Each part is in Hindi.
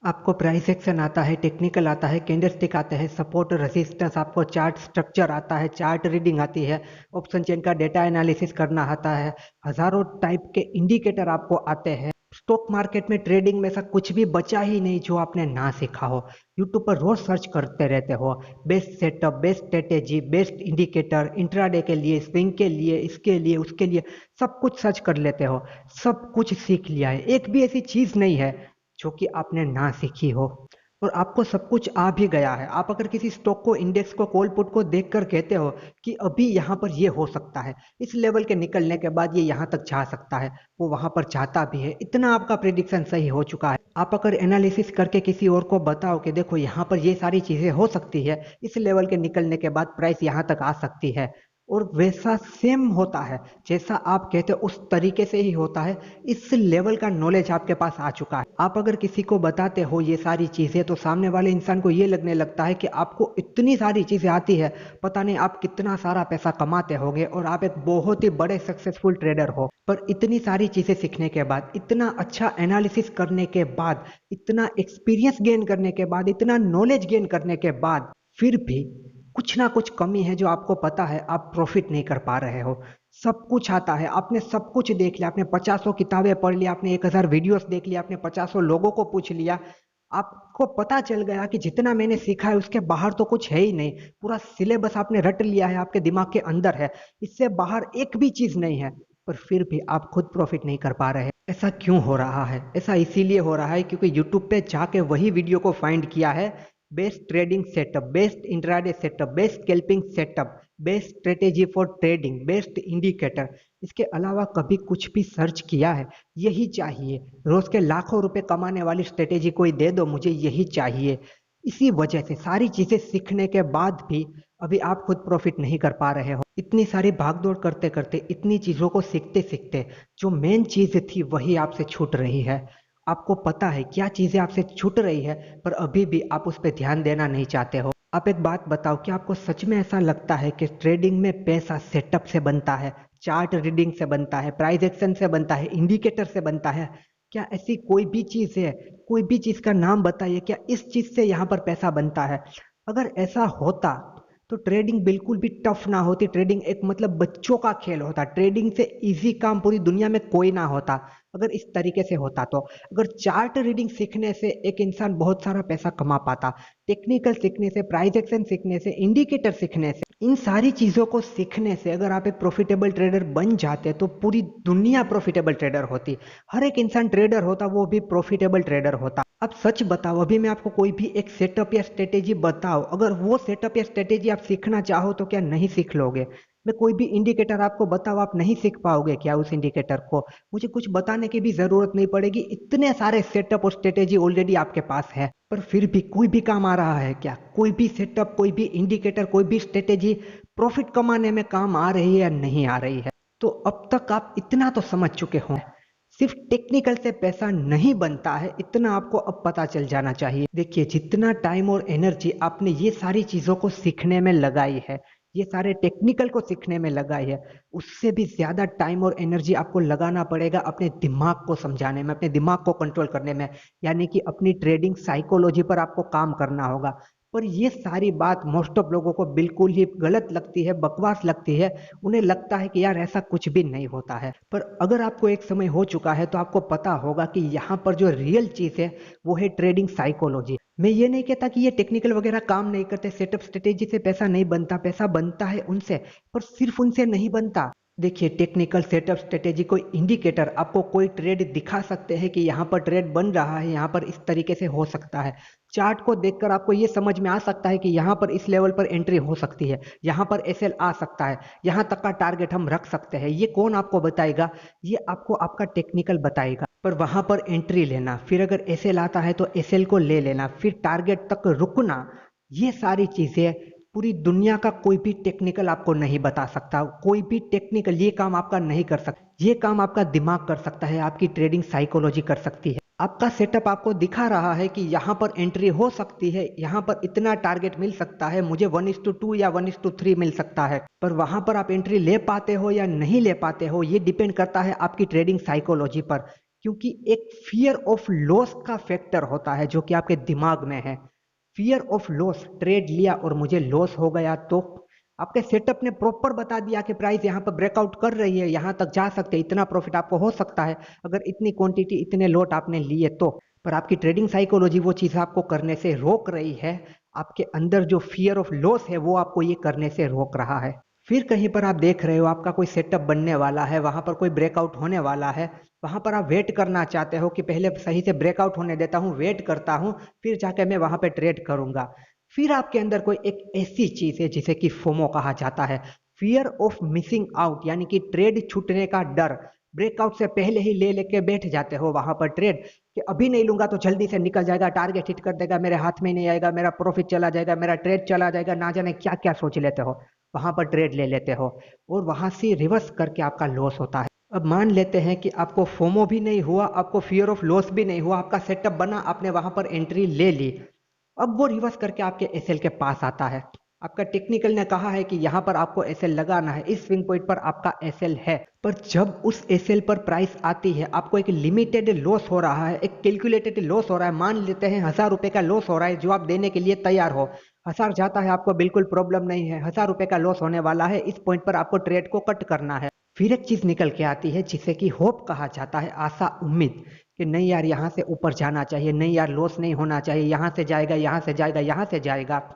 आपको प्राइस एक्शन आता है, टेक्निकल आता है, कैंडलस्टिक आते हैं, सपोर्ट रेजिस्टेंस, आपको चार्ट स्ट्रक्चर आता है, चार्ट रीडिंग आती है, ऑप्शन चेन का डेटा एनालिसिस करना आता है, हजारों टाइप के इंडिकेटर आपको आते हैं। स्टॉक मार्केट में ट्रेडिंग में ऐसा कुछ भी बचा ही नहीं जो आपने ना सीखा हो। यूट्यूब पर रोज सर्च करते रहते हो, best setup, best strategy, best indicator, intraday के लिए, स्विंग के लिए, इसके लिए, उसके लिए, सब कुछ सर्च कर लेते हो। सब कुछ सीख लिया है, एक भी ऐसी चीज नहीं है जो कि आपने ना सीखी हो। और आपको सब कुछ आ भी गया है। आप अगर किसी स्टॉक को, इंडेक्स को, कॉल पुट को देखकर कहते हो कि अभी यहाँ पर ये हो सकता है, इस लेवल के निकलने के बाद ये यहाँ तक जा सकता है, वो वहां पर जाता भी है, इतना आपका प्रिडिक्शन सही हो चुका है। आप अगर एनालिसिस करके किसी और को बताओ कि देखो यहाँ पर ये सारी चीजें हो सकती है, इस लेवल के निकलने के बाद प्राइस यहाँ तक आ सकती है, और वैसा सेम होता है जैसा आप कहते हो, उस तरीके से ही होता है। इस लेवल का नॉलेज आपके पास आ चुका है। आप अगर किसी को बताते हो ये सारी चीजें, तो सामने वाले इंसान को ये लगने लगता है कि आपको इतनी सारी चीजें आती है, पता नहीं आप कितना सारा पैसा कमाते होगे और आप एक बहुत ही बड़े सक्सेसफुल ट्रेडर हो। पर इतनी सारी चीजें सीखने के बाद, इतना अच्छा एनालिसिस करने के बाद, इतना एक्सपीरियंस गेन करने के बाद, इतना नॉलेज गेन करने के बाद, फिर भी कुछ ना कुछ कमी है जो आपको पता है, आप प्रॉफिट नहीं कर पा रहे हो। सब कुछ आता है, आपने सब कुछ देख लिया, आपने पचासों किताबें पढ़ लिया, आपने 1000 वीडियोस देख लिया, आपने पचासों लोगों को पूछ लिया, आपको पता चल गया कि जितना मैंने सीखा है उसके बाहर तो कुछ है ही नहीं। पूरा सिलेबस आपने रट लिया है, आपके दिमाग के अंदर है, इससे बाहर एक भी चीज नहीं है। पर फिर भी आप खुद प्रॉफिट नहीं कर पा रहे। ऐसा क्यों हो रहा है? ऐसा इसीलिए हो रहा है क्योंकि यूट्यूब पे जाके वही वीडियो को फाइंड किया है, best trading setup, best intraday setup, best scalping setup, best strategy for trading, best indicator. इसके अलावा कभी कुछ भी सर्च किया है? यही चाहिए, रोज के लाखों रुपए कमाने वाली स्ट्रेटेजी कोई दे दो, मुझे यही चाहिए। इसी वजह से सारी चीजें सीखने के बाद भी अभी आप खुद प्रॉफिट नहीं कर पा रहे हो। इतनी सारी भागदौड़ करते करते, इतनी चीजों को सीखते सीखते, जो मेन चीज थी वही आपसे छूट रही है। आपको पता है क्या चीजें आपसे छूट रही है, पर अभी भी आप उस पर ध्यान देना नहीं चाहते हो। आप एक बात बताओ, क्या आपको सच में ऐसा लगता है कि ट्रेडिंग में पैसा सेटअप से बनता है, चार्ट रीडिंग से बनता है, प्राइस एक्शन से बनता है, इंडिकेटर से बनता है? क्या ऐसी कोई भी चीज है? कोई भी चीज का नाम बताइए, क्या इस चीज से यहाँ पर पैसा बनता है? अगर ऐसा होता तो ट्रेडिंग बिल्कुल भी टफ ना होती, ट्रेडिंग एक मतलब बच्चों का खेल होता, ट्रेडिंग से इजी काम पूरी दुनिया में कोई ना होता। अगर इस तरीके से होता तो अगर चार्ट रीडिंग सीखने से एक इंसान बहुत सारा पैसा कमा पाता, टेक्निकल सीखने से, प्राइस एक्शन सीखने से, इंडिकेटर सीखने से, इन सारी चीजों को सीखने से अगर आप एक प्रॉफिटेबल ट्रेडर बन जाते तो पूरी दुनिया प्रॉफिटेबल ट्रेडर होती। हर एक इंसान ट्रेडर होता, वो भी प्रॉफिटेबल ट्रेडर होता। अब सच बताओ, अभी मैं आपको कोई भी एक सेटअप या स्ट्रेटेजी बताओ, अगर वो सेटअप या स्ट्रेटेजी आप सीखना चाहो तो क्या नहीं सीख लोगे? मैं कोई भी इंडिकेटर आपको बताओ, आप नहीं सीख पाओगे क्या उस इंडिकेटर को? मुझे कुछ बताने की भी जरूरत नहीं पड़ेगी, इतने सारे सेटअप और स्ट्रेटेजी ऑलरेडी आपके पास है। पर फिर भी कोई भी काम आ रहा है क्या? कोई भी सेटअप, कोई भी इंडिकेटर, कोई भी स्ट्रेटेजी प्रॉफिट कमाने में काम आ रही है या नहीं आ रही है? तो अब तक आप इतना तो समझ चुके हो, सिर्फ टेक्निकल से पैसा नहीं बनता है, इतना आपको अब पता चल जाना चाहिए। देखिए, जितना टाइम और एनर्जी आपने ये सारी चीजों को सीखने में लगाई है, ये सारे टेक्निकल को सीखने में लगाई है, उससे भी ज्यादा टाइम और एनर्जी आपको लगाना पड़ेगा अपने दिमाग को समझाने में, अपने दिमाग को कंट्रोल करने में, यानी कि अपनी ट्रेडिंग साइकोलॉजी पर आपको काम करना होगा। पर ये सारी बात मोस्ट ऑफ लोगों को बिल्कुल ही गलत लगती है, बकवास लगती है। उन्हें लगता है कि यार ऐसा कुछ भी नहीं होता है। पर अगर आपको एक समय हो चुका है तो आपको पता होगा कि यहाँ पर जो रियल चीज है वो है ट्रेडिंग साइकोलॉजी। मैं ये नहीं कहता कि ये टेक्निकल वगैरह काम नहीं करते, सेटअप स्ट्रेटेजी से पैसा नहीं बनता, पैसा बनता है उनसे, पर सिर्फ उनसे नहीं बनता। देखिए, टेक्निकल सेटअप स्ट्रेटेजी, कोई इंडिकेटर आपको कोई ट्रेड दिखा सकते हैं कि यहाँ पर ट्रेड बन रहा है, यहाँ पर इस तरीके से हो सकता है। चार्ट को देखकर आपको ये समझ में आ सकता है कि यहाँ पर इस लेवल पर एंट्री हो सकती है, यहाँ पर एसएल आ सकता है, यहाँ तक का टारगेट हम रख सकते हैं। ये कौन आपको बताएगा? ये आपको आपका टेक्निकल बताएगा। पर वहां पर एंट्री लेना, फिर अगर एसएल आता है तो एसएल को ले लेना, फिर टारगेट तक रुकना, ये सारी चीजें पूरी दुनिया का कोई भी टेक्निकल आपको नहीं बता सकता। कोई भी टेक्निकल ये काम आपका नहीं कर सकता। ये काम आपका दिमाग कर सकता है, आपकी ट्रेडिंग साइकोलॉजी कर सकती है। आपका सेटअप आपको दिखा रहा है कि यहाँ पर एंट्री हो सकती है, यहाँ पर इतना टारगेट मिल सकता है, मुझे 1:2 या 1:3 मिल सकता है। पर वहां पर आप एंट्री ले पाते हो या नहीं ले पाते हो, ये डिपेंड करता है आपकी ट्रेडिंग साइकोलॉजी पर। क्योंकि एक फियर ऑफ लॉस का फैक्टर होता है जो कि आपके दिमाग में है। फियर ऑफ लॉस, ट्रेड लिया और मुझे लॉस हो गया तो आपके सेटअप ने प्रॉपर बता दिया कि प्राइस यहाँ पर ब्रेकआउट कर रही है, यहाँ तक जा सकते हैं, इतना प्रॉफिट आपको हो सकता है अगर इतनी क्वांटिटी इतने लॉट आपने लिए तो। पर आपकी ट्रेडिंग साइकोलॉजी वो चीज़ आपको करने से रोक रही है। आपके अंदर जो फियर ऑफ लॉस है वो आपको ये करने से रोक रहा है। फिर कहीं पर आप देख रहे हो आपका कोई सेटअप बनने वाला है, वहां पर कोई ब्रेकआउट होने वाला है, वहां पर आप वेट करना चाहते हो कि पहले सही से ब्रेकआउट होने देता हूँ, वेट करता हूँ, फिर जाके मैं वहां पे ट्रेड करूंगा। फिर आपके अंदर कोई एक ऐसी चीज है जिसे कि फोमो कहा जाता है, फियर ऑफ मिसिंग आउट, यानी कि ट्रेड छूटने का डर। ब्रेकआउट से पहले ही ले लेके बैठ जाते हो वहां पर ट्रेड कि अभी नहीं लूंगा तो जल्दी से निकल जाएगा, टारगेट हिट कर देगा, मेरे हाथ में नहीं आएगा, मेरा प्रॉफिट चला जाएगा, मेरा ट्रेड चला जाएगा, ना जाने क्या क्या सोच लेते हो, वहां पर ट्रेड ले लेते हो और वहां से रिवर्स करके आपका लॉस होता है। अब मान लेते हैं कि आपको फोमो भी नहीं हुआ, आपको फियर ऑफ लॉस भी नहीं हुआ, आपका सेटअप बना, आपने वहां पर एंट्री ले ली। अब वो रिवर्स करके आपके एसएल के पास आता है। आपका टेक्निकल ने कहा है कि यहां पर आपको एसएल लगाना है, इस स्विंग पॉइंट पर आपका एसएल है। पर जब उस एसएल पर प्राइस आती है, आपको एक लिमिटेड लॉस हो रहा है, एक कैलकुलेटेड लॉस हो रहा है, मान लेते हैं 1000 रुपए का लॉस हो रहा है जो आप देने के लिए तैयार हो। 1000 जाता है आपको बिल्कुल प्रॉब्लम नहीं है, 1000 रुपए का लॉस होने वाला है, इस पॉइंट पर आपको ट्रेड को कट करना है। फिर एक चीज निकल के आती है जिसे कि होप कहा जाता है, आशा उम्मीद, कि नहीं यार यहाँ से ऊपर जाना चाहिए, नहीं यार लॉस नहीं होना चाहिए, यहाँ से जाएगा, यहाँ से जाएगा, यहाँ से जाएगा।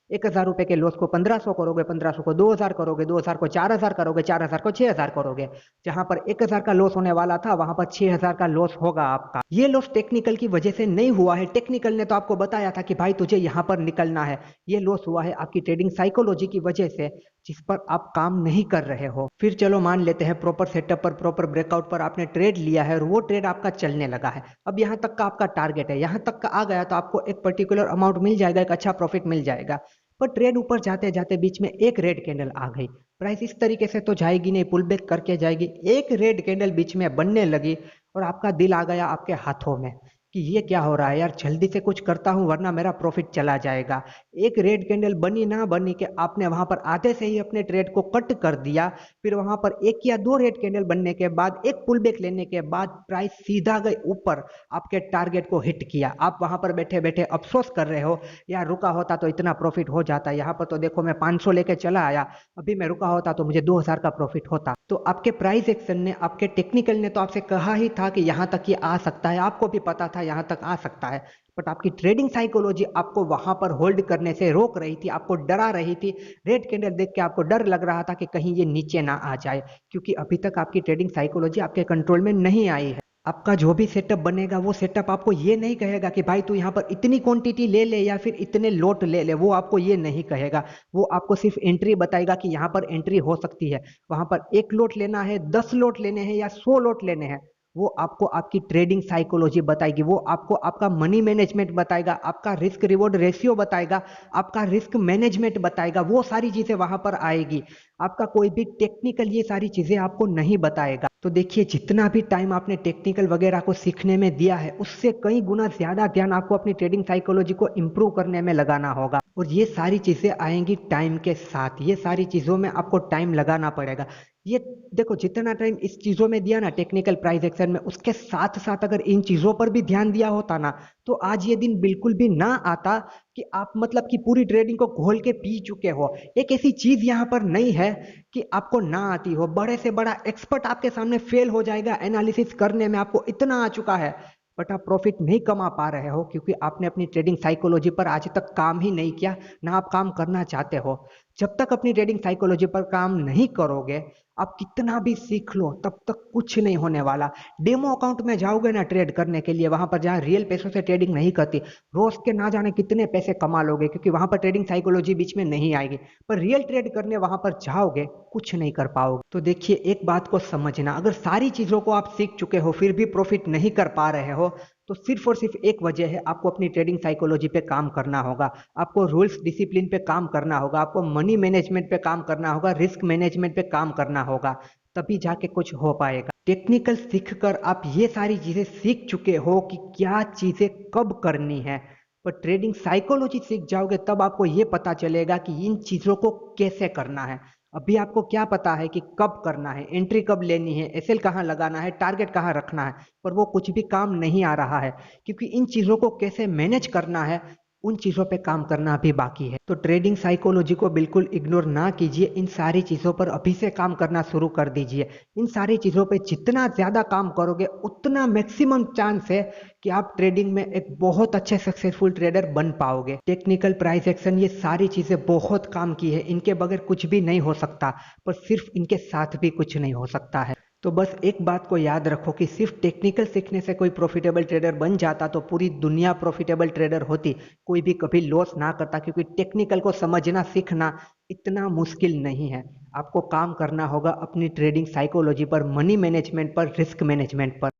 1000 रुपए के लॉस को 1500 करोगे, 1500 को 2000 करोगे, 2000 को 4000 करोगे, 4000 को 6000 करोगे। जहां पर 1000 का लॉस होने वाला था वहां पर 6000 का लॉस होगा आपका। ये लॉस टेक्निकल की वजह से नहीं हुआ है, टेक्निकल ने तो आपको बताया था कि भाई तुझे यहाँ पर निकलना है। ये लॉस हुआ है आपकी ट्रेडिंग साइकोलॉजी की वजह से, जिस पर आप काम नहीं कर रहे हो। फिर चलो मान लेते हैं प्रॉपर सेटअप पर, प्रॉपर ब्रेकआउट पर आपने ट्रेड लिया है और वो ट्रेड आपका चलने लगा है। अब यहाँ तक का आपका टारगेट है, यहाँ तक का आ गया तो आपको एक पर्टिकुलर अमाउंट मिल जाएगा, एक अच्छा प्रॉफिट मिल जाएगा। पर ट्रेड ऊपर जाते जाते बीच में एक रेड कैंडल आ गई, प्राइस इस तरीके से तो जाएगी नहीं, पुल बैक करके जाएगी। एक रेड कैंडल बीच में बनने लगी और आपका दिल आ गया आपके हाथों में कि ये क्या हो रहा है यार, जल्दी से कुछ करता हूं वरना मेरा प्रॉफिट चला जाएगा। एक रेड कैंडल बनी ना बनी कि आपने वहां पर आधे से ही अपने ट्रेड को कट कर दिया। फिर वहां पर एक या दो रेड कैंडल बनने के बाद, एक पुल बैक लेने के बाद प्राइस सीधा गई ऊपर, आपके टारगेट को हिट किया। आप वहां पर बैठे बैठे अफसोस कर रहे हो, यार रुका होता तो इतना प्रॉफिट हो जाता, यहाँ पर तो देखो मैं 500 लेके चला आया, अभी मैं रुका होता तो मुझे 2000 का प्रॉफिट होता। तो आपके प्राइस एक्शन ने, आपके टेक्निकल ने तो आपसे कहा ही था कि यहाँ तक ये आ सकता है, आपको भी पता था यहाँ तक आ सकता है। बट आपकी ट्रेडिंग साइकोलॉजी आपको वहां पर होल्ड करने से रोक रही थी, आपको डरा रही थी। रेड कैंडल देख के आपको डर लग रहा था कि कहीं ये नीचे ना आ जाए, क्योंकि अभी तक आपकी ट्रेडिंग साइकोलॉजी आपके कंट्रोल में नहीं आई है। आपका जो भी सेटअप बनेगा वो सेटअप आपको ये नहीं कहेगा कि भाई तू यहाँ पर इतनी क्वांटिटी ले ले या फिर इतने लोट ले ले, वो आपको ये नहीं कहेगा। वो आपको सिर्फ एंट्री बताएगा कि यहाँ पर एंट्री हो सकती है, वहां पर 1 लोट लेना है, 10 लोट लेने हैं या 100 लोट लेने हैं। वो आपको आपकी ट्रेडिंग साइकोलॉजी बताएगी, वो आपको आपका मनी मैनेजमेंट बताएगा, आपका रिस्क रिवॉर्ड रेशियो बताएगा, आपका रिस्क मैनेजमेंट बताएगा, वो सारी चीजें वहां पर आएगी। आपका कोई भी टेक्निकल ये सारी चीजें आपको नहीं बताएगा। तो देखिए, जितना भी टाइम आपने टेक्निकल वगैरह को सीखने में दिया है उससे कई गुना ज्यादा ध्यान आपको अपनी ट्रेडिंग साइकोलॉजी को इंप्रूव करने में लगाना होगा। और ये सारी चीजें आएंगी टाइम के साथ, ये सारी चीजों में आपको टाइम लगाना पड़ेगा। ये देखो, जितना टाइम इस चीजों में दिया ना टेक्निकल प्राइस एक्शन में, उसके साथ साथ अगर इन चीजों पर भी ध्यान दिया होता ना, तो आज ये दिन बिल्कुल भी ना आता कि आप मतलब कि पूरी ट्रेडिंग को घोल के पी चुके हो। एक ऐसी चीज यहाँ पर नहीं है कि आपको ना आती हो, बड़े से बड़ा एक्सपर्ट आपके सामने फेल हो जाएगा एनालिसिस करने में, आपको इतना आ चुका है, बट आप प्रॉफिट नहीं कमा पा रहे हो क्योंकि आपने अपनी ट्रेडिंग साइकोलॉजी पर आज तक काम ही नहीं किया, ना आप काम करना चाहते हो। जब तक अपनी ट्रेडिंग साइकोलॉजी पर काम नहीं करोगे, आप कितना भी सीख लो तब तक कुछ नहीं होने वाला। डेमो अकाउंट में जाओगे ना ट्रेड करने के लिए, वहां पर जहां रियल पैसों से ट्रेडिंग नहीं करती, रोज के ना जाने कितने पैसे कमा लोगे, क्योंकि वहां पर ट्रेडिंग साइकोलॉजी बीच में नहीं आएगी। पर रियल ट्रेड करने वहां पर जाओगे, कुछ नहीं कर पाओगे। तो देखिए, एक बात को समझना, अगर सारी चीजों को आप सीख चुके हो फिर भी प्रॉफिट नहीं कर पा रहे हो, तो सिर्फ और सिर्फ एक वजह है, आपको अपनी ट्रेडिंग साइकोलॉजी पे काम करना होगा, आपको रूल्स डिसिप्लिन पे काम करना होगा, आपको मनी मैनेजमेंट पे काम करना होगा, रिस्क मैनेजमेंट पे काम करना होगा, तभी जाके कुछ हो पाएगा। टेक्निकल सीखकर आप ये सारी चीजें सीख चुके हो कि क्या चीजें कब करनी है, पर ट्रेडिंग साइकोलॉजी सीख जाओगे तब आपको ये पता चलेगा कि इन चीजों को कैसे करना है। अभी आपको क्या पता है कि कब करना है, एंट्री कब लेनी है, एसएल कहाँ लगाना है, टारगेट कहाँ रखना है, पर वो कुछ भी काम नहीं आ रहा है, क्योंकि इन चीज़ों को कैसे मैनेज करना है, उन चीज़ों पे काम करना अभी बाकी है। तो ट्रेडिंग साइकोलॉजी को बिल्कुल इग्नोर ना कीजिए, इन सारी चीज़ों पर अभी से काम करना शुरू कर दीजिए। इन सारी चीज़ों पे जितना ज़्यादा काम करोगे, उतना मैक्सिमम चांस है कि आप ट्रेडिंग में एक बहुत अच्छे सक्सेसफुल ट्रेडर बन पाओगे। टेक्निकल प्राइस एक्शन, ये सारी चीज़ें बहुत काम की है, इनके बगैर कुछ भी नहीं हो सकता, पर सिर्फ इनके साथ भी कुछ नहीं हो सकता है। तो बस एक बात को याद रखो कि सिर्फ टेक्निकल सीखने से कोई प्रॉफिटेबल ट्रेडर बन जाता तो पूरी दुनिया प्रॉफिटेबल ट्रेडर होती, कोई भी कभी लॉस ना करता, क्योंकि टेक्निकल को समझना सीखना इतना मुश्किल नहीं है। आपको काम करना होगा अपनी ट्रेडिंग साइकोलॉजी पर, मनी मैनेजमेंट पर, रिस्क मैनेजमेंट पर।